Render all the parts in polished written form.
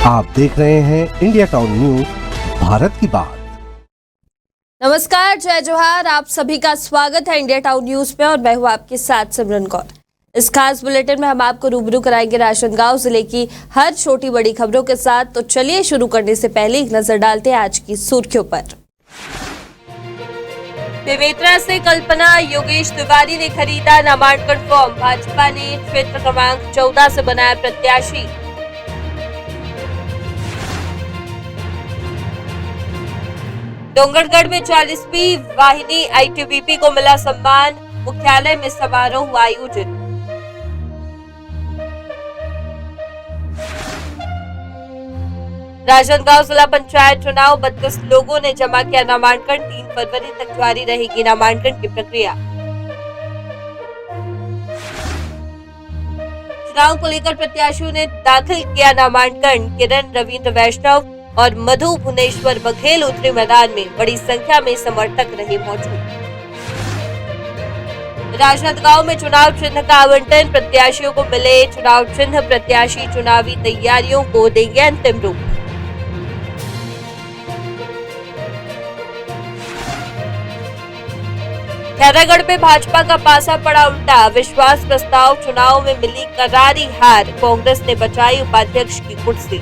आप देख रहे हैं इंडिया टाउन न्यूज, भारत की बात। नमस्कार, जय जोहार। आप सभी का स्वागत है इंडिया टाउन न्यूज में और मैं हूं आपके साथ सिमरन कौर। इस खास बुलेटिन में हम आपको रूबरू कराएंगे राजनांदगांव जिले की हर छोटी बड़ी खबरों के साथ। तो चलिए शुरू करने से पहले एक नजर डालते हैं आज की सुर्खियों पर। बेमेतरा से कल्पना योगेश तिवारी ने खरीदा नामांकन फॉर्म। भाजपा ने क्षेत्र क्रमांक 14 से बनाया प्रत्याशी। डोंगरगढ़ में 40वीं वाहिनी आईटीबीपी को मिला सम्मान। मुख्यालय में समारोह हुआ आयोजित। राजनांदगांव जिला पंचायत चुनाव 32 लोगों ने जमा किया नामांकन। 3 फरवरी तक जारी रहेगी नामांकन की प्रक्रिया। चुनाव को लेकर प्रत्याशियों ने दाखिल किया नामांकन। किरण रविंद्र वैष्णव और मधु भुवनेश्वर बघेल उतरे मैदान में। बड़ी संख्या में समर्थक रहे मौजूद। राजनांदगांव में चुनाव चिन्ह का आवंटन। प्रत्याशियों को मिले चुनाव चिन्ह। प्रत्याशी चुनावी तैयारियों को देंगे अंतिम रूप। खैरागढ़ में भाजपा का पासा पड़ा उल्टा। विश्वास प्रस्ताव चुनाव में मिली करारी हार। कांग्रेस ने बचाई उपाध्यक्ष की कुर्सी।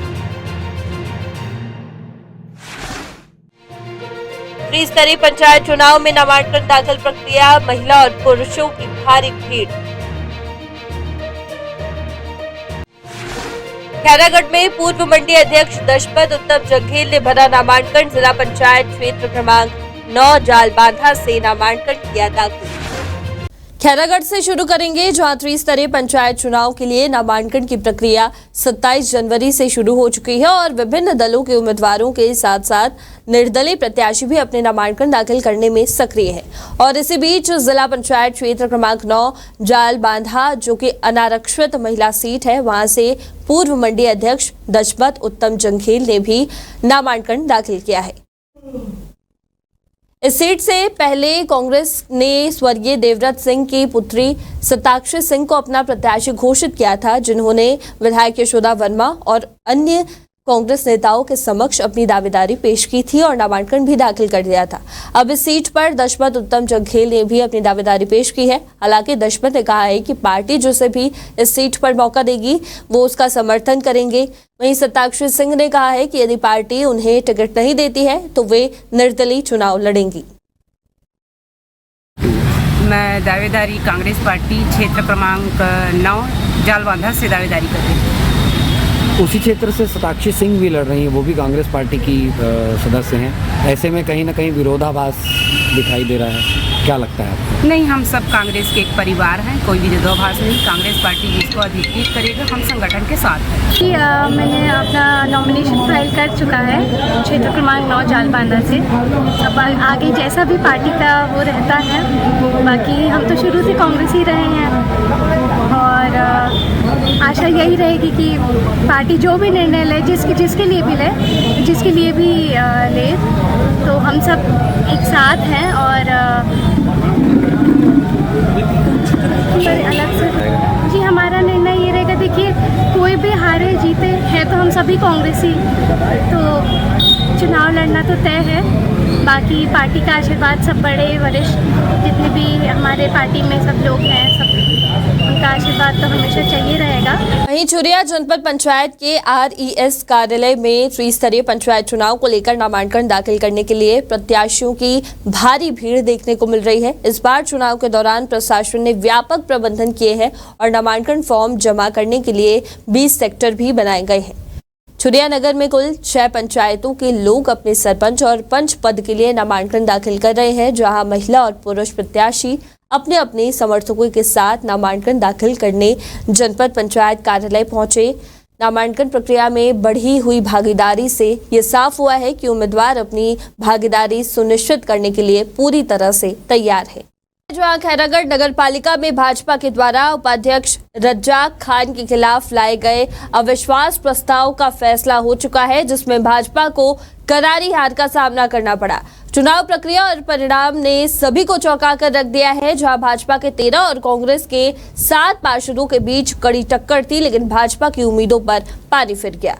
त्रिस्तरीय पंचायत चुनाव में नामांकन दाखिल प्रक्रिया। महिला और पुरुषों की भारी भीड़। खैरागढ़ में पूर्व मंडी अध्यक्ष दशपथ उत्तम जंघेल ने भरा नामांकन। जिला पंचायत क्षेत्र क्रमांक 9 जालबांधा से नामांकन किया दाखिल। खैरागढ़ से शुरू करेंगे, जहां त्रिस्तरीय पंचायत चुनाव के लिए नामांकन की प्रक्रिया 27 जनवरी से शुरू हो चुकी है और विभिन्न दलों के उम्मीदवारों के साथ साथ निर्दलीय प्रत्याशी भी अपने नामांकन दाखिल करने में सक्रिय है। और इसी बीच जिला पंचायत क्षेत्र क्रमांक 9 जालबांधा, जो कि अनारक्षित महिला सीट है, वहां से पूर्व मंडी अध्यक्ष दशपथ उत्तम जंघेल ने भी नामांकन दाखिल किया है। इस सीट से पहले कांग्रेस ने स्वर्गीय देवव्रत सिंह की पुत्री सताक्षी सिंह को अपना प्रत्याशी घोषित किया था, जिन्होंने विधायक यशोदा वर्मा और अन्य कांग्रेस नेताओं के समक्ष अपनी दावेदारी पेश की थी और नामांकन भी दाखिल कर दिया था। अब इस सीट पर दशपथ उत्तम जंघेल ने भी अपनी दावेदारी पेश की है। हालांकि दशपथ ने कहा है कि पार्टी जिसे भी इस सीट पर मौका देगी वो उसका समर्थन करेंगे। वहीं सताक्षी सिंह ने कहा है कि यदि पार्टी उन्हें टिकट नहीं देती है तो वे निर्दलीय चुनाव लड़ेंगी। मैं दावेदारी कांग्रेस पार्टी क्षेत्र क्रमांक 9 जालबांधा से दावेदारी कर रही हूँ। उसी क्षेत्र से सताक्षी सिंह भी लड़ रही हैं, वो भी कांग्रेस पार्टी की सदस्य हैं। ऐसे में कहीं ना कहीं विरोधाभास दिखाई दे रहा है, क्या लगता है आपको? नहीं, हम सब कांग्रेस के एक परिवार हैं, कोई विरोधाभास नहीं। कांग्रेस पार्टी जिसको अधिकृत करेगा, हम संगठन के साथ हैं। मैंने अपना नॉमिनेशन फाइल कर चुका है क्षेत्र क्रमांक 9 जालबांधा से। अब आगे जैसा भी पार्टी का वो रहता है, बाकी हम तो शुरू से कांग्रेस ही रहे हैं और आशा यही रहेगी कि पार्टी जो भी निर्णय ले, जिसके लिए भी ले, जिसके लिए भी ले, तो हम सब एक साथ हैं और अलग से जी हमारा निर्णय ये रहेगा। देखिए, कोई भी हारे जीते हैं तो हम सभी कांग्रेसी, तो चुनाव लड़ना तो तय है। बाकी पार्टी का आशीर्वाद, सब बड़े वरिष्ठ जितने भी हमारे पार्टी में सब लोग हैं, सब उनका आशीर्वाद तो हमेशा चाहिए रहेगा। वहीं चुरिया जनपद पंचायत के RES कार्यालय में त्रिस्तरीय पंचायत चुनाव को लेकर नामांकन दाखिल करने के लिए प्रत्याशियों की भारी भीड़ देखने को मिल रही है। इस बार चुनाव के दौरान प्रशासन ने व्यापक प्रबंधन किए हैं और नामांकन फॉर्म जमा करने के लिए 20 सेक्टर भी बनाए गए हैं। चुरिया नगर में कुल 6 पंचायतों के लोग अपने सरपंच और पंच पद के लिए नामांकन दाखिल कर रहे हैं, जहां महिला और पुरुष प्रत्याशी अपने अपने समर्थकों के साथ नामांकन दाखिल करने जनपद पंचायत कार्यालय पहुंचे। नामांकन प्रक्रिया में बढ़ी हुई भागीदारी से ये साफ हुआ है कि उम्मीदवार अपनी भागीदारी सुनिश्चित करने के लिए पूरी तरह से तैयार है। जहां खैरागढ़ नगर पालिका में भाजपा के द्वारा उपाध्यक्ष रज्जाक खान के खिलाफ लाए गए अविश्वास प्रस्ताव का फैसला हो चुका है, जिसमें भाजपा को करारी हार का सामना करना पड़ा। चुनाव प्रक्रिया और परिणाम ने सभी को चौंका कर रख दिया है, जहां भाजपा के 13 और कांग्रेस के 7 पार्षदों के बीच कड़ी टक्कर थी, लेकिन भाजपा की उम्मीदों पर पानी फिर गया।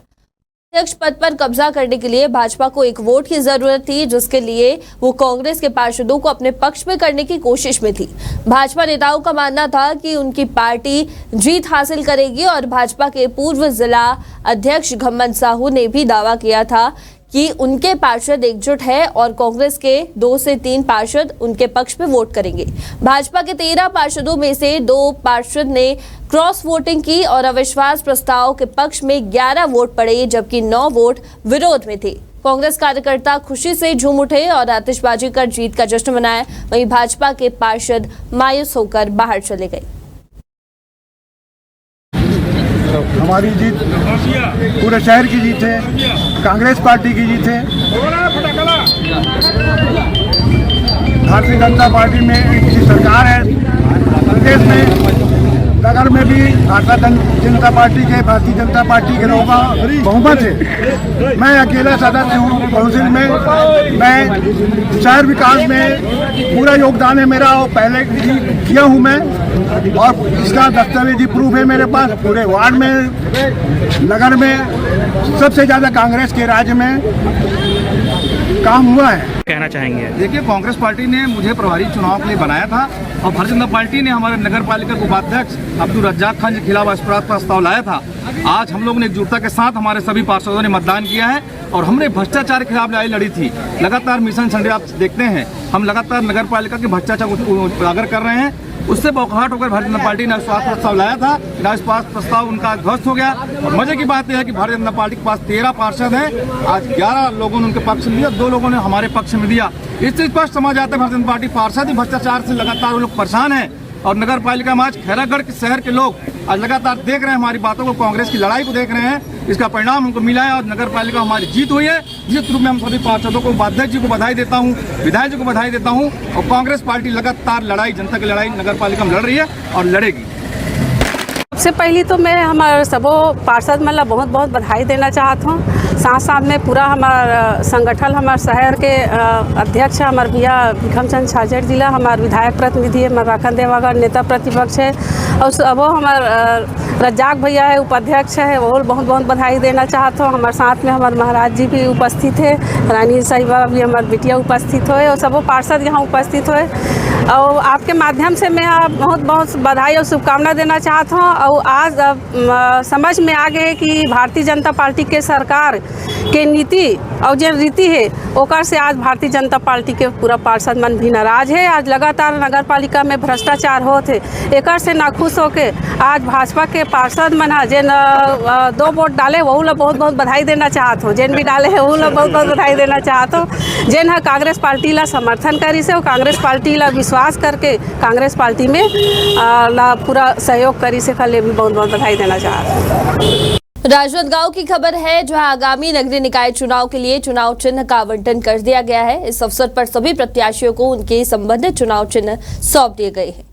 अध्यक्ष पद पर कब्जा करने के लिए भाजपा को एक वोट की जरूरत थी, जिसके लिए वो कांग्रेस के पार्षदों को अपने पक्ष में करने की कोशिश में थी। भाजपा नेताओं का मानना था कि उनकी पार्टी जीत हासिल करेगी और भाजपा के पूर्व जिला अध्यक्ष घम्मन साहू ने भी दावा किया था कि उनके पार्षद एकजुट है और कांग्रेस के 2 से 3 पार्षद उनके पक्ष में वोट करेंगे। भाजपा के 13 पार्षदों में से 2 पार्षद ने क्रॉस वोटिंग की और अविश्वास प्रस्ताव के पक्ष में 11 वोट पड़े, जबकि 9 वोट विरोध में थे। कांग्रेस कार्यकर्ता खुशी से झूम उठे और आतिशबाजी कर जीत का जश्न मनाया। वहीं भाजपा के पार्षद मायूस होकर बाहर चले गए। हमारी जीत पूरे शहर की जीत है, कांग्रेस पार्टी की जीत है। भारतीय जनता पार्टी में की सरकार है, प्रदेश में नगर में भी भारतीय जनता पार्टी के लोगों का बहुमत है। मैं अकेला सदस्य हूँ काउंसिल में। मैं शहर विकास में पूरा योगदान है मेरा और पहले किया हूँ मैं, और इसका दस्तावेजी प्रूफ है मेरे पास। पूरे वार्ड में, नगर में सबसे ज़्यादा कांग्रेस के राज्य में काम हुआ है। कहना चाहेंगे? देखिए, कांग्रेस पार्टी ने मुझे प्रभारी चुनाव के लिए बनाया था और भारतीय जनता पार्टी ने हमारे नगर पालिका के उपाध्यक्ष अब्दुल रज्जाक खान के खिलाफ अविश्वास प्रस्ताव लाया था। आज हम लोगों ने एकजुटता के साथ हमारे सभी पार्षदों ने मतदान किया है और हमने भ्रष्टाचार के खिलाफ लड़ाई लड़ी थी। लगातार मिशन संडे आप देखते हैं, हम लगातार नगर पालिका के भ्रष्टाचार को उजागर कर रहे हैं। उससे बौखलाहट होकर भारतीय जनता पार्टी ने अविश्वास प्रस्ताव लाया था। अविश्वास प्रस्ताव उनका ध्वस्त हो गया और मजे की बात यह है कि भारतीय जनता पार्टी के पास 13 पार्षद हैं। आज 11 लोगों ने उनके पक्ष में दिया, 2 लोगों ने हमारे पक्ष में दिया। इससे स्पष्ट समझ आता है भारतीय जनता पार्टी पार्षद ही भ्रष्टाचार से लगातार वो लोग परेशान हैं। और नगर पालिका में आज खैरागढ़ के शहर के लोग आज लगातार देख रहे हैं हमारी बातों को, कांग्रेस की लड़ाई को देख रहे हैं। इसका परिणाम हमको मिला है और नगर पालिका हमारी जीत हुई है। जिस रूप में हम सभी पार्षदों को, उपाध्यक्ष जी को बधाई देता हूँ, विधायक जी को बधाई देता हूँ। और कांग्रेस पार्टी लगातार लड़ाई, जनता की लड़ाई नगर पालिका में लड़ रही है और लड़ेगी। सबसे पहली तो मैं हमारे सबो पार्षद मतलब बहुत बहुत बधाई देना चाहता हूँ। साथ साथ में पूरा हमार संगठन, हमारे शहर के अध्यक्ष हमारे भैया भिखमचंद छाजेड़ जिला, हमारे विधायक प्रतिनिधि हमारे राखन देवागढ़ नेता प्रतिपक्ष है, और सबो हमारे रज्जाक भैया है उपाध्यक्ष है, वो बहुत बहुत बधाई देना चाहता हूँ। हमारे साथ में हमारे महाराज जी भी उपस्थित है, रानी साहिबा भी हमारे बिटिया उपस्थित हो और सबो पार्षद यहाँ उपस्थित हो। और आपके माध्यम से मैं बहुत बहुत बधाई और शुभकामना देना चाहता हूँ। और आज समझ में आ गए कि भारतीय जनता पार्टी के सरकार के नीति और जो रीति है ओकर से आज भारतीय जनता पार्टी के पूरा पार्षद मन भी नाराज है। आज लगातार नगर पालिका में भ्रष्टाचार होते एकर से नाखुश होके आज भाजपा के पार्षद मन जिन 2 वोट डाले वही लोग बहुत बहुत बधाई देना चाहत हो। जिन भी डाले है वही लोग बहुत बहुत बधाई देना चाहत हो। जिन है कांग्रेस पार्टी ला समर्थन करी से और कांग्रेस पार्टी ला विश्वास करके कांग्रेस पार्टी में पूरा सहयोग करी से कल भी बहुत बहुत बधाई देना चाहत हूँ। राजनांदगांव की खबर है, जहां आगामी नगरीय निकाय चुनाव के लिए चुनाव चिन्ह का आवंटन कर दिया गया है। इस अवसर पर सभी प्रत्याशियों को उनके संबंधित चुनाव चिन्ह सौंप दिए गए हैं।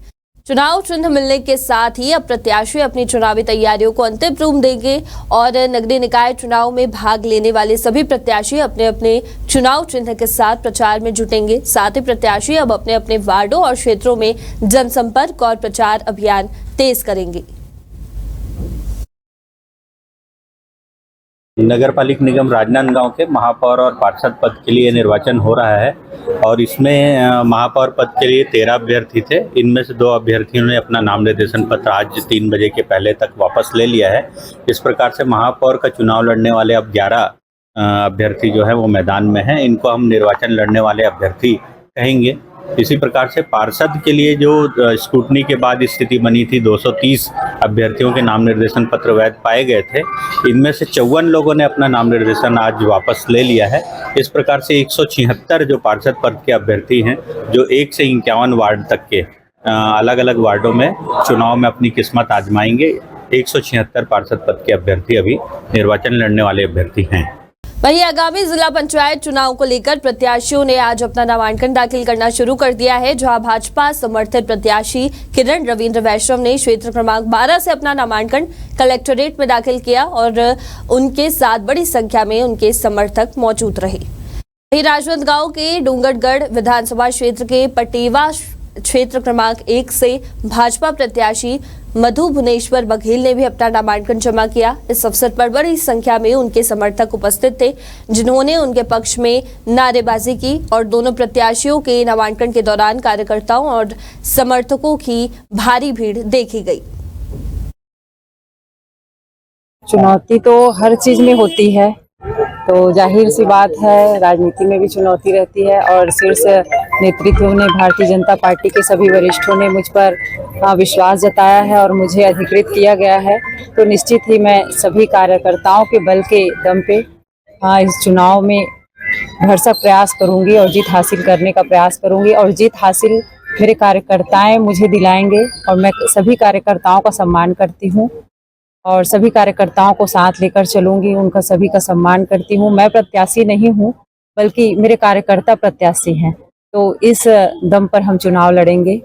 चुनाव चिन्ह मिलने के साथ ही अब प्रत्याशी अपनी चुनावी तैयारियों को अंतिम रूप देंगे और नगरीय निकाय चुनाव में भाग लेने वाले सभी प्रत्याशी अपने अपने चुनाव चिन्ह के साथ प्रचार में जुटेंगे। साथ ही प्रत्याशी अब अपने अपने वार्डों और क्षेत्रों में जनसंपर्क और प्रचार अभियान तेज करेंगे। नगर पालिक निगम राजनांदगांव के महापौर और पार्षद पद के लिए निर्वाचन हो रहा है और इसमें महापौर पद के लिए 13 अभ्यर्थी थे। इनमें से 2 अभ्यर्थियों ने अपना नाम निर्देशन पत्र आज 3 बजे के पहले तक वापस ले लिया है। इस प्रकार से महापौर का चुनाव लड़ने वाले अब 11 अभ्यर्थी जो है वो मैदान में हैं। इनको हम निर्वाचन लड़ने वाले अभ्यर्थी कहेंगे। इसी प्रकार से पार्षद के लिए जो स्क्रूटनी के बाद स्थिति बनी थी, 230 अभ्यर्थियों के नाम निर्देशन पत्र वैध पाए गए थे। इनमें से 54 लोगों ने अपना नाम निर्देशन आज वापस ले लिया है। इस प्रकार से 176 जो पार्षद पद के अभ्यर्थी हैं, जो 1 से 51 वार्ड तक के अलग अलग वार्डों में चुनाव में अपनी किस्मत आजमाएंगे। 176 पार्षद पद के अभ्यर्थी अभी निर्वाचन लड़ने वाले अभ्यर्थी हैं। वहीं आगामी जिला पंचायत चुनाव को लेकर प्रत्याशियों ने आज अपना नामांकन दाखिल करना शुरू कर दिया है, जहां भाजपा समर्थित प्रत्याशी किरण रविंद्र वैष्णव ने क्षेत्र क्रमांक 12 से अपना नामांकन कलेक्टोरेट में दाखिल किया और उनके साथ बड़ी संख्या में उनके समर्थक मौजूद रहे। वहीं राजनांदगांव के डूंगरगढ़ विधानसभा क्षेत्र के पटेवा क्षेत्र क्रमांक 1 से भाजपा प्रत्याशी मधु भुवनेश्वर बघेल ने भी अपना नामांकन जमा किया। इस अवसर पर बड़ी संख्या में उनके समर्थक उपस्थित थे, जिन्होंने उनके पक्ष में नारेबाजी की और दोनों प्रत्याशियों के नामांकन के दौरान कार्यकर्ताओं और समर्थकों की भारी भीड़ देखी गई। चुनौती तो हर चीज में होती है, तो जाहिर सी बात है राजनीति में भी चुनौती रहती है और शीर्ष नेतृत्व ने, भारतीय जनता पार्टी के सभी वरिष्ठों ने मुझ पर विश्वास जताया है और मुझे अधिकृत किया गया है। तो निश्चित ही मैं सभी कार्यकर्ताओं के बल के दम पे इस चुनाव में भरसक प्रयास करूंगी और जीत हासिल करने का प्रयास करूंगी और जीत हासिल मेरे कार्यकर्ताएं मुझे दिलाएंगे और मैं सभी कार्यकर्ताओं का सम्मान करती हूं और सभी कार्यकर्ताओं को साथ लेकर चलूंगी, उनका सभी का सम्मान करती हूं। मैं प्रत्याशी नहीं हूं, बल्कि मेरे कार्यकर्ता प्रत्याशी हैं, तो इस दम पर हम चुनाव लड़ेंगे।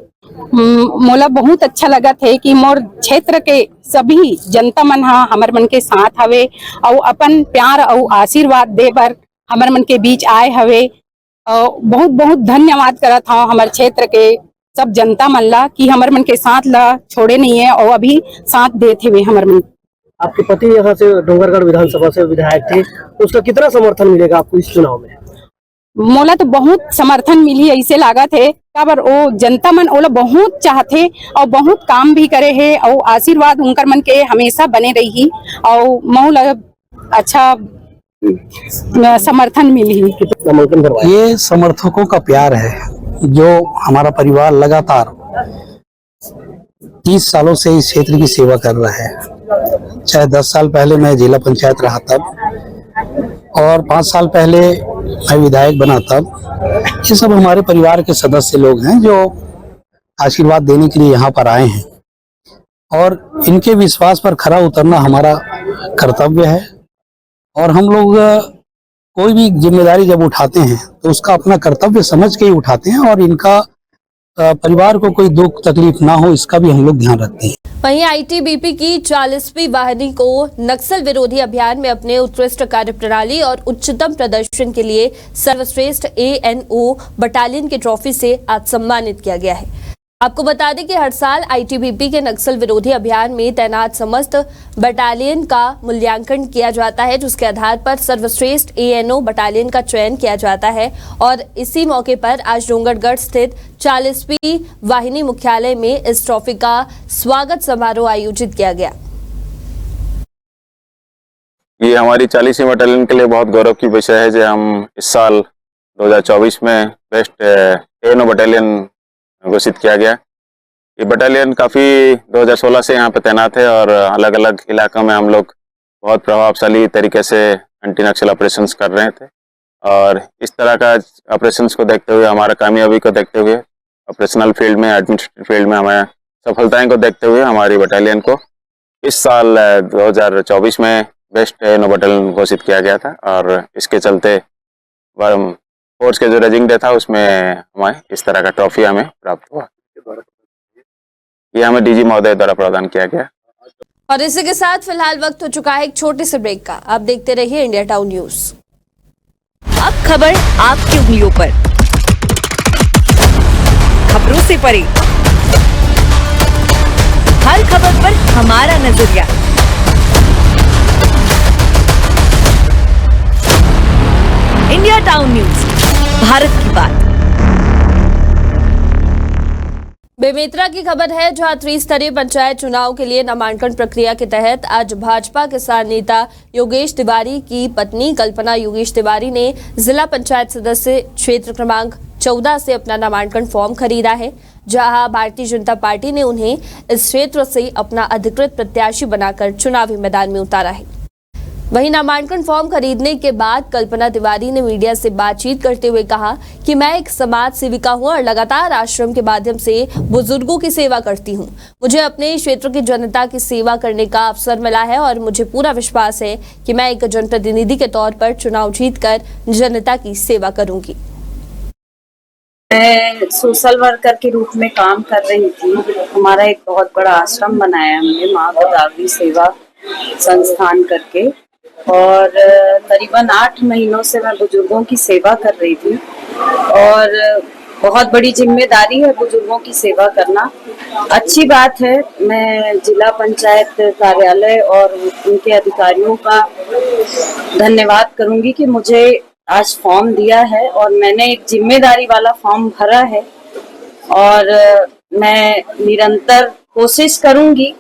मोला बहुत अच्छा लगा थे कि मोर क्षेत्र के सभी जनता मन हमर मन के साथ हवे और अपन प्यार और आशीर्वाद दे बर हमर मन के बीच आए हवे। बहुत बहुत धन्यवाद करत हूँ हमर क्षेत्र के सब जनता मन ला कि हमर मन के साथ ला छोड़े नहीं है और अभी साथ देते हुए हमर मन। आपके पति यहाँ से डोंगरगढ़ विधानसभा से विधायक थे, उसका कितना समर्थन मिलेगा आपको इस चुनाव में? मोला तो बहुत समर्थन मिली, ऐसे लागत है काबर वो जनता मन ओला बहुत चाहते और बहुत काम भी करे है और आशीर्वाद उनकर मन के हमेशा बने रही और मोला अच्छा समर्थन मिली। ये समर्थकों का प्यार है जो हमारा परिवार लगातार 30 सालों से इस क्षेत्र की सेवा कर रहा है। चाहे 10 साल पहले मैं जिला पंचायत रहा तब और 5 साल पहले मैं विधायक बना तब। ये सब हमारे परिवार के सदस्य लोग हैं जो आशीर्वाद देने के लिए यहाँ पर आए हैं और इनके विश्वास पर खरा उतरना हमारा कर्तव्य है। और हम लोग कोई भी जिम्मेदारी जब उठाते हैं तो उसका अपना कर्तव्य समझ के ही उठाते हैं और इनका परिवार को कोई दुख तकलीफ ना हो इसका भी हम लोग ध्यान रखते हैं। वहीं आईटीबीपी की 40वीं वाहिनी को नक्सल विरोधी अभियान में अपने उत्कृष्ट कार्यप्रणाली और उच्चतम प्रदर्शन के लिए सर्वश्रेष्ठ एएनओ बटालियन की ट्रॉफी से आज सम्मानित किया गया है। आपको बता दें कि हर साल आईटीबीपी के नक्सल विरोधी अभियान में तैनात समस्त बटालियन का मूल्यांकन किया जाता है, जिसके आधार पर सर्वश्रेष्ठ एएनओ बटालियन का चयन किया जाता है और इसी मौके पर आज डोंगरगढ़ स्थित 40वीं वाहिनी मुख्यालय में इस ट्रॉफी का स्वागत समारोह आयोजित किया गया। ये हमारी 40वीं बटालियन के लिए बहुत गौरव की विषय है जो हम इस साल 2024 में बेस्ट एएनओ बटालियन घोषित किया गया। ये बटालियन काफ़ी 2016 से यहाँ पे तैनात है और अलग अलग इलाकों में हम लोग बहुत प्रभावशाली तरीके से एंटी नक्सल ऑपरेशंस कर रहे थे और इस तरह का ऑपरेशंस को देखते हुए, हमारा कामयाबी को देखते हुए, ऑपरेशनल फील्ड में, एडमिनिस्ट्रेटिव फील्ड में हमारे सफलताएं को देखते हुए हमारी बटालियन को इस साल 2024 में बेस्ट एएनओ बटालियन घोषित किया गया था और इसके चलते फोर्स के जो रेजिंग डे था उसमें हमें इस तरह का ट्रॉफी हमें प्राप्त हुआ। ये हमें डीजी महोदय द्वारा प्रदान किया गया। और इसी के साथ फिलहाल वक्त हो चुका है एक छोटे से ब्रेक का। आप देखते रहिए इंडिया टाउन न्यूज। अब खबर आपकी उंगलियों पर, खबरों से परे, हर खबर पर हमारा नजरिया। इंडिया टाउन न्यूज, भारत की बात। बेमेतरा की खबर है, जहां त्रिस्तरीय पंचायत चुनाव के लिए नामांकन प्रक्रिया के तहत आज भाजपा किसान नेता योगेश तिवारी की पत्नी कल्पना योगेश तिवारी ने जिला पंचायत सदस्य क्षेत्र क्रमांक 14 से अपना नामांकन फॉर्म खरीदा है, जहां भारतीय जनता पार्टी ने उन्हें इस क्षेत्र से अपना अधिकृत प्रत्याशी बनाकर चुनावी मैदान में उतारा है। वहीं नामांकन फॉर्म खरीदने के बाद कल्पना तिवारी ने मीडिया से बातचीत करते हुए कहा कि मैं एक समाज सेविका हूं और लगातार आश्रम के माध्यम से बुजुर्गों की सेवा करती हूं। मुझे अपने क्षेत्र की जनता की सेवा करने का अवसर मिला है और मुझे पूरा विश्वास है कि मैं एक जनप्रतिनिधि के तौर पर चुनाव जीतकर जनता की सेवा करूंगी। मैं सोशल वर्कर के रूप में काम कर रही थी। हमारा एक बहुत बड़ा आश्रम बनाया हमने, माँ गोदावरी सेवा संस्थान करके, और करीबन 8 महीनों से मैं बुजुर्गों की सेवा कर रही थी और बहुत बड़ी जिम्मेदारी है बुजुर्गों की सेवा करना। अच्छी बात है। मैं जिला पंचायत कार्यालय और उनके अधिकारियों का धन्यवाद करूंगी कि मुझे आज फॉर्म दिया है और मैंने एक जिम्मेदारी वाला फॉर्म भरा है और मैं निरंतर कोशिश करूंगी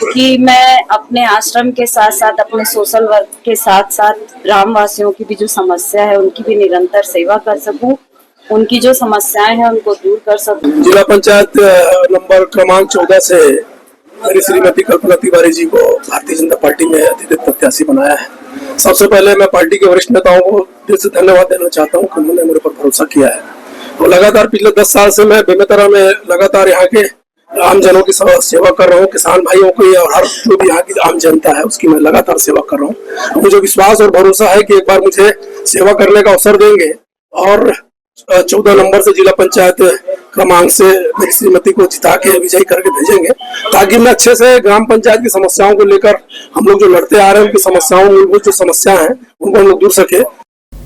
कि मैं अपने आश्रम के साथ साथ अपने सोशल वर्क के साथ साथ ग्रामवासियों की भी जो समस्या है उनकी भी निरंतर सेवा कर सकूं, उनकी जो समस्याएं हैं उनको दूर कर सकूं। जिला पंचायत नंबर क्रमांक 14 से मेरी श्रीमती कल्पना तिवारी जी को भारतीय जनता पार्टी में अधिकृत प्रत्याशी बनाया है। सबसे पहले मैं पार्टी के वरिष्ठ नेताओं को दिल से धन्यवाद देना चाहता हूँ कि उन्होंने मेरे पर भरोसा किया है। और लगातार पिछले 10 साल से मैं बेमेतरा में लगातार यहाँ के आमजनों की सेवा कर रहा हूँ। किसान भाइयों की और हर जो भी यहाँ की आम जनता है उसकी मैं लगातार सेवा कर रहा हूँ। मुझे विश्वास और भरोसा है कि एक बार मुझे सेवा करने का अवसर देंगे और 14 नंबर से जिला पंचायत क्रमांक से मेरी श्रीमती को जिता के विजयी करके भेजेंगे, ताकि मैं अच्छे से ग्राम पंचायत की समस्याओं को लेकर हम लोग जो लड़ते आ रहे हैं उनकी समस्याओं मूलभूत जो समस्या है उनको हम लोग दूर सके।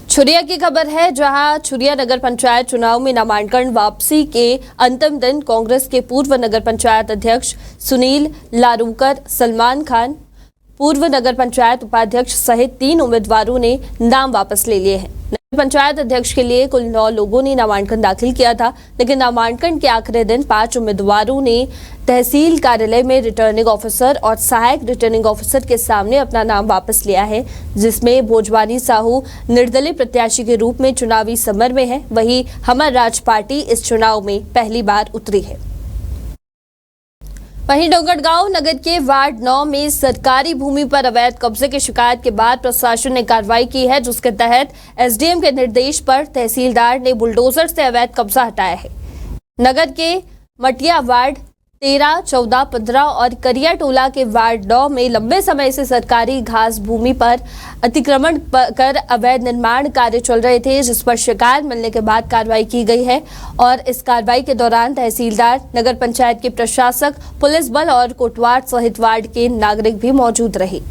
छुरिया की खबर है, जहां छुरिया नगर पंचायत चुनाव में नामांकन वापसी के अंतिम दिन कांग्रेस के पूर्व नगर पंचायत अध्यक्ष सुनील लारूकर, सलमान खान, पूर्व नगर पंचायत उपाध्यक्ष सहित 3 उम्मीदवारों ने नाम वापस ले लिए हैं। नगर पंचायत अध्यक्ष के लिए कुल 9 लोगों ने नामांकन दाखिल किया था, लेकिन नामांकन के आखिरी दिन 5 उम्मीदवारों ने तहसील कार्यालय में रिटर्निंग ऑफिसर और सहायक रिटर्निंग ऑफिसर के सामने अपना नाम वापस लिया है, जिसमें भोजवानी साहू निर्दलीय प्रत्याशी के रूप में चुनावी समर में है। वहीं हमर राज पार्टी इस चुनाव में पहली बार उतरी है। वहीं डोंगरगांव नगर के वार्ड 9 में सरकारी भूमि पर अवैध कब्जे की शिकायत के बाद प्रशासन ने कार्रवाई की है, जिसके तहत एसडीएम के निर्देश पर तहसीलदार ने बुलडोजर से अवैध कब्जा हटाया है। नगर के मटिया वार्ड 13, 14, 15 और करिया टोला के वार्ड 9 में लंबे समय से सरकारी घास भूमि पर अतिक्रमण कर अवैध निर्माण कार्य चल रहे थे, जिस पर शिकायत मिलने के बाद कार्रवाई की गई है। और इस कार्रवाई के दौरान तहसीलदार, नगर पंचायत के प्रशासक, पुलिस बल और कोटवार सहित वार्ड के नागरिक भी मौजूद रहे।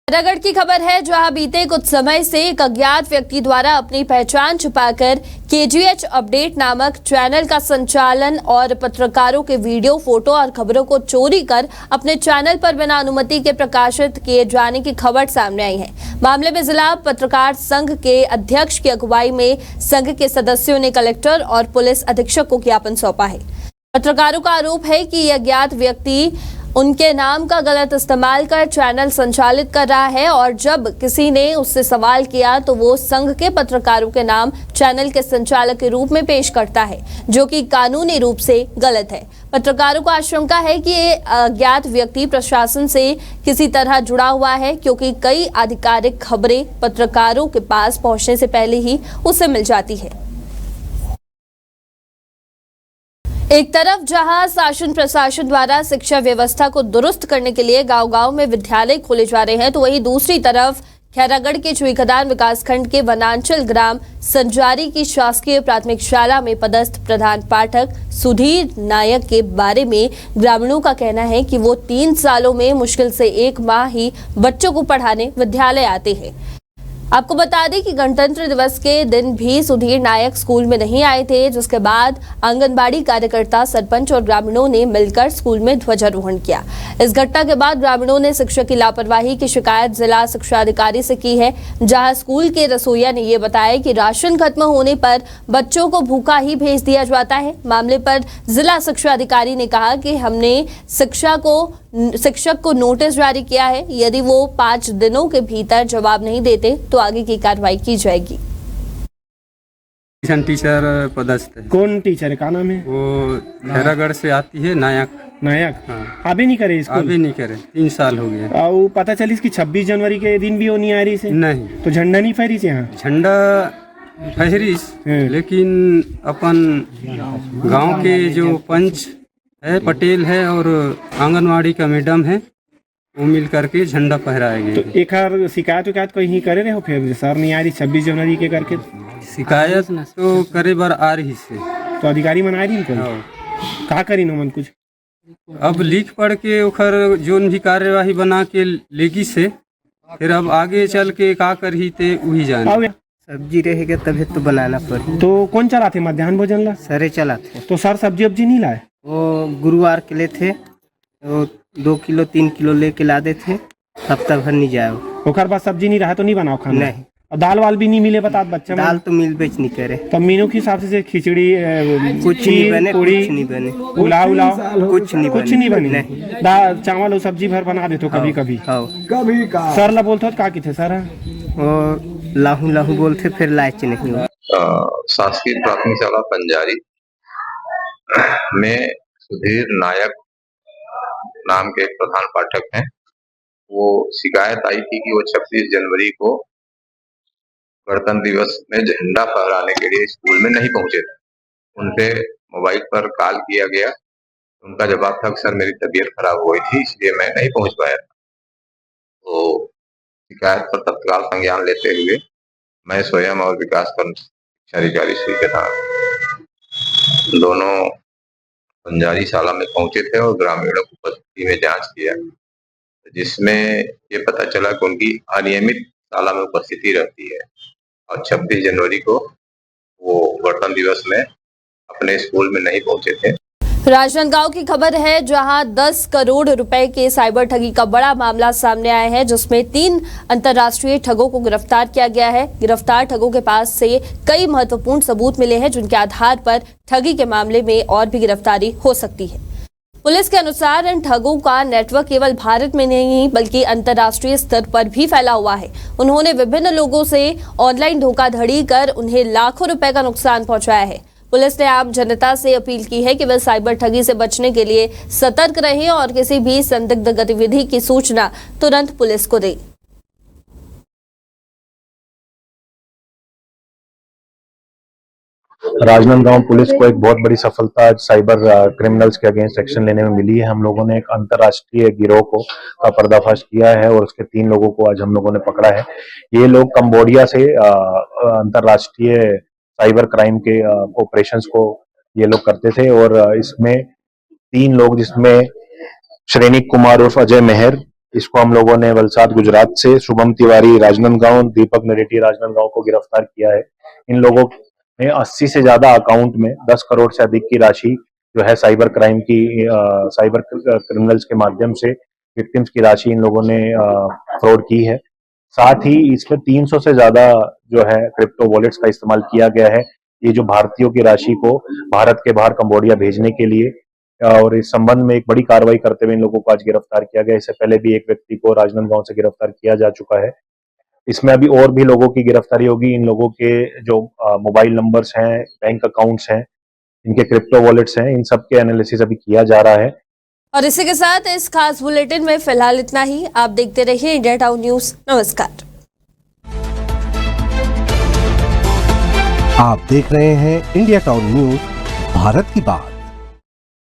खैरागढ़ की खबर है, जहां बीते कुछ समय से एक अज्ञात व्यक्ति द्वारा अपनी पहचान छुपाकर KGH अपडेट नामक चैनल का संचालन और पत्रकारों के वीडियो, फोटो और खबरों को चोरी कर अपने चैनल पर बिना अनुमति के प्रकाशित किए जाने की खबर सामने आई है। मामले में जिला पत्रकार संघ के अध्यक्ष की अगुवाई में संघ के सदस्यों ने कलेक्टर और पुलिस अधीक्षक को ज्ञापन सौंपा है। पत्रकारों का आरोप है कि यह अज्ञात व्यक्ति उनके नाम का गलत इस्तेमाल कर चैनल संचालित कर रहा है और जब किसी ने उससे सवाल किया तो वो संघ के पत्रकारों के नाम चैनल के संचालक के रूप में पेश करता है, जो कि कानूनी रूप से गलत है। पत्रकारों को आशंका है कि ये अज्ञात व्यक्ति प्रशासन से किसी तरह जुड़ा हुआ है, क्योंकि कई आधिकारिक खबरें पत्रकारों के पास पहुंचने से पहले ही उसे मिल जाती है। एक तरफ जहां शासन प्रशासन द्वारा शिक्षा व्यवस्था को दुरुस्त करने के लिए गांव-गांव में विद्यालय खोले जा रहे हैं, तो वहीं दूसरी तरफ खैरागढ़ के चुईखदान विकासखंड के वनांचल ग्राम संजारी की शासकीय प्राथमिक शाला में पदस्थ प्रधान पाठक सुधीर नायक के बारे में ग्रामीणों का कहना है कि वो 3 सालों में मुश्किल से 1 माह ही बच्चों को पढ़ाने विद्यालय आते हैं। आपको बता दें कि गणतंत्र दिवस के दिन भी सुधीर नायक स्कूल में नहीं आए थे, जिसके बाद आंगनबाड़ी कार्यकर्ता, सरपंच और ग्रामीणों ने मिलकर स्कूल में ध्वजारोहण किया। इस घटना के बाद ग्रामीणों ने शिक्षक की लापरवाही की शिकायत जिला शिक्षा अधिकारी से की है, जहां स्कूल के रसोइया ने ये बताया कि राशन खत्म होने पर बच्चों को भूखा ही भेज दिया जाता है। मामले पर जिला शिक्षा अधिकारी ने कहा कि हमने शिक्षक को नोटिस जारी किया है, यदि वो 5 दिनों के भीतर जवाब नहीं देते तो आगे की कार्रवाई की जाएगी। टीचर पदस्थ है। कौन टीचर है, क्या नाम है? वो खैरागढ़ से आती है, नायक। हाँ। अभी नहीं करे इसको? अभी नहीं करे, 3 साल हो गए। और पता चली कि 26 जनवरी के दिन भी वो नहीं आ रही से? नहीं। तो झंडा नहीं फहरी से? यहाँ झंडा फहरी, लेकिन अपन गांव के जो पंच है, पटेल है और आंगनवाड़ी का मैडम है, वो मिल करके झंडा फहराएंगे। तो एक शिकायत कहीं करे रहे हो फिर सर नहीं आ रही 26 जनवरी के करके? शिकायत तो करे बार आ रही से। तो अधिकारी मन आ रही का करी मन कुछ? अब लिख पढ़ के ओखर जोन भी कार्यवाही बना के लेगी से, फिर अब आगे चल के का करही ते वही जाने। सब्जी रहेगा तभी तो बनाना पड़े। तो कौन चला थे मध्याह्न भोजन ला? सरे चला थे। तो सर सब्जी वब्जी नहीं लाए? वो गुरुवार के लिए थे, वो 2 किलो 3 किलो लेके लादे थे, हफ्ता भर नहीं जाए। ओकर बाद सब्जी नहीं रहा तो नहीं बनाओ खाना? नहीं। और दाल वाल भी नहीं मिले बता बच्चा? दाल तो मिल बेच नहीं करे। तो मीनू के हिसाब से खिचड़ी कुछ नहीं बने, कुछ नहीं बने, पुलाव उलाव कुछ नहीं बने। दाल चावल और सब्जी भर बना देते कभी कभी? कभी सर ला बोलते का कि थे सर? और लाहू लाहू बोलते फिर लाइच नहीं हुआ। शासकीय प्राथमिक शाला पंजारी में सुधीर नायक नाम के एक प्रधान पाठक हैं। वो शिकायत आई थी कि वो 26 जनवरी को गणतंत्र दिवस में झंडा फहराने के लिए स्कूल में नहीं पहुंचे थे। उनपे मोबाइल पर कॉल किया गया। उनका जवाब था सर मेरी तबीयत खराब हो गई थी इसलिए मैं नहीं पहुंच पाया था। तो शिकायत पर तत्काल संज्ञान लेते हुए मैं स्वयं और विकासखंड शिक्षा अधिकारी श्री के साथ दोनों पंजारी शाला में पहुंचे थे और ग्रामीणों की उपस्थिति में जांच किया, जिसमें ये पता चला कि उनकी अनियमित शाला में उपस्थिति रहती है और 26 जनवरी को वो गणतंत्र दिवस में अपने स्कूल में नहीं पहुंचे थे। राजनांदगांव की खबर है, जहां 10 करोड़ रुपए के साइबर ठगी का बड़ा मामला सामने आया है, जिसमें 3 अंतर्राष्ट्रीय ठगों को गिरफ्तार किया गया है। गिरफ्तार ठगों के पास से कई महत्वपूर्ण सबूत मिले हैं, जिनके आधार पर ठगी के मामले में और भी गिरफ्तारी हो सकती है। पुलिस के अनुसार इन ठगों का नेटवर्क केवल भारत में नहीं बल्कि अंतर्राष्ट्रीय स्तर पर भी फैला हुआ है। उन्होंने विभिन्न लोगों से ऑनलाइन धोखाधड़ी कर उन्हें लाखों रुपए का नुकसान पहुंचाया है। पुलिस ने आम जनता से अपील की है कि वे साइबर ठगी से बचने के लिए सतर्क रहें और किसी भी संदिग्ध गतिविधि की सूचना तुरंत पुलिस को दें। राजनांदगांव पुलिस को एक बहुत बड़ी सफलता साइबर क्रिमिनल्स के अगेंस्ट एक्शन लेने में मिली है। हम लोगों ने एक अंतर्राष्ट्रीय गिरोह का पर्दाफाश किया है और उसके 3 लोगों को आज हम लोगों ने पकड़ा है। ये लोग कंबोडिया से अंतर्राष्ट्रीय साइबर क्राइम के ऑपरेशंस को ये लोग करते थे और इसमें 3 लोग, जिसमें श्रेनिक कुमार उर्फ अजय मेहर, इसको हम लोगों ने वलसाड गुजरात से, शुभम तिवारी राजनांदगांव, दीपक नरेटी राजनांदगांव को गिरफ्तार किया है। इन लोगों ने 80 से ज्यादा अकाउंट में 10 करोड़ से अधिक की राशि जो है साइबर क्राइम की, साइबर क्रिमिनल्स के माध्यम से विक्टिम्स की राशि इन लोगों ने फ्रॉड की है। साथ ही इसमें 300 से ज्यादा जो है क्रिप्टो वॉलेट्स का इस्तेमाल किया गया है, ये जो भारतीयों की राशि को भारत के बाहर कंबोडिया भेजने के लिए। और इस संबंध में एक बड़ी कार्रवाई करते हुए इन लोगों को आज गिरफ्तार किया गया। इससे पहले भी एक व्यक्ति को राजनांदगांव से गिरफ्तार किया जा चुका है। इसमें अभी और भी लोगों की गिरफ्तारी होगी। इन लोगों के जो मोबाइल नंबर्स हैं, बैंक अकाउंट्स हैं, इनके क्रिप्टो वॉलेट्स हैं, इन सब के एनालिसिस अभी किया जा रहा है। और इसी के साथ इस खास बुलेटिन में फिलहाल इतना ही। आप देखते रहिए इंडिया टाउन न्यूज। नमस्कार। आप देख रहे हैं इंडिया टाउन न्यूज, भारत की बात।